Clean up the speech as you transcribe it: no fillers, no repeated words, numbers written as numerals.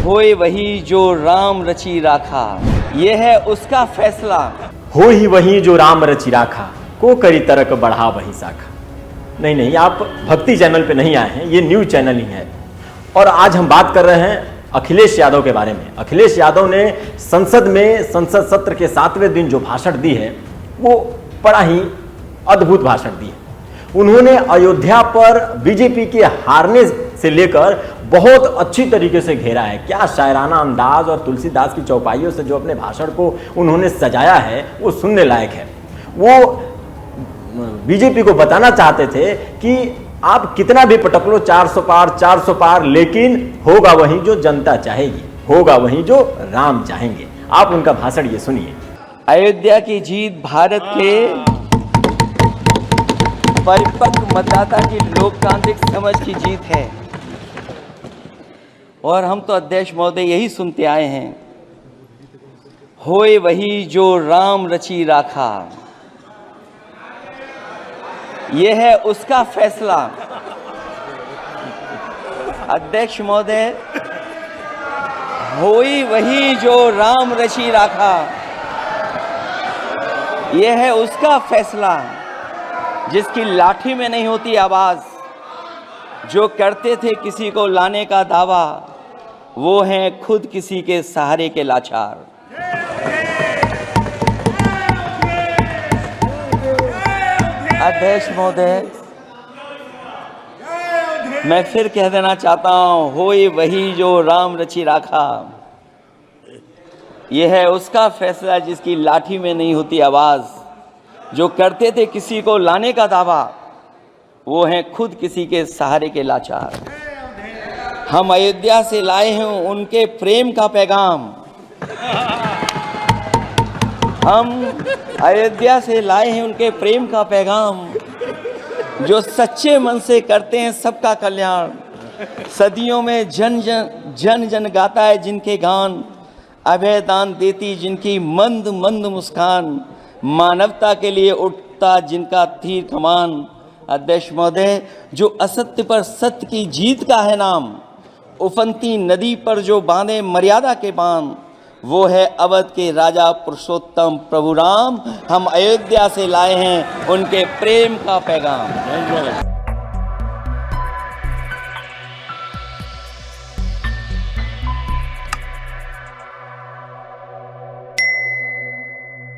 होए वही जो राम रची राखा, ये है उसका फैसला। हो ही वही जो राम रचि राखा, को करी तरक बढ़ा वही शाखा। नहीं, आप भक्ति चैनल पे नहीं आए हैं, ये न्यूज चैनल ही है। और आज हम बात कर रहे हैं अखिलेश यादव के बारे में। अखिलेश यादव ने संसद सत्र के 7वें दिन जो भाषण दी है, वो बड़ा ही अद्भुत भाषण दी है। उन्होंने अयोध्या पर बीजेपी के हारने से लेकर बहुत अच्छी तरीके से घेरा है। क्या शायराना अंदाज और तुलसीदास की चौपाइयों से जो अपने भाषण को उन्होंने सजाया है, वो सुनने लायक है। वो बीजेपी को बताना चाहते थे कि आप कितना भी पटक लो 400 पार, लेकिन होगा वही जो जनता चाहेगी, होगा वही जो राम चाहेंगे। आप उनका भाषण ये सुनिए। अयोध्या की जीत भारत के परिपक्व मतदाता की लोकतांत्रिक समझ की जीत है, और हम तो अध्यक्ष महोदय यही सुनते आए हैं, होए वही जो राम रची राखा, ये है उसका फैसला। अध्यक्ष महोदय, होई वही जो राम रची राखा, ये है उसका फैसला, जिसकी लाठी में नहीं होती आवाज, जो करते थे किसी को लाने का दावा, वो हैं खुद किसी के सहारे के लाचार। अध्यक्ष महोदय, मैं फिर कह देना चाहता हूं, होए वही जो राम रची राखा, यह है उसका फैसला, जिसकी लाठी में नहीं होती आवाज, जो करते थे किसी को लाने का दावा, वो हैं खुद किसी के सहारे के लाचार। हम अयोध्या से लाए हैं उनके प्रेम का पैगाम, हम अयोध्या से लाए हैं उनके प्रेम का पैगाम, जो सच्चे मन से करते हैं सबका कल्याण। सदियों में जन जन गाता है जिनके गान, अभय दान देती जिनकी मंद मंद मुस्कान, मानवता के लिए उठता जिनका तीर कमान। अध्यक्ष महोदय, जो असत्य पर सत्य की जीत का है नाम, उफनती नदी पर जो बांधे मर्यादा के बांध, वो है अवध के राजा पुरुषोत्तम प्रभु राम। हम अयोध्या से लाए हैं उनके प्रेम का पैगाम।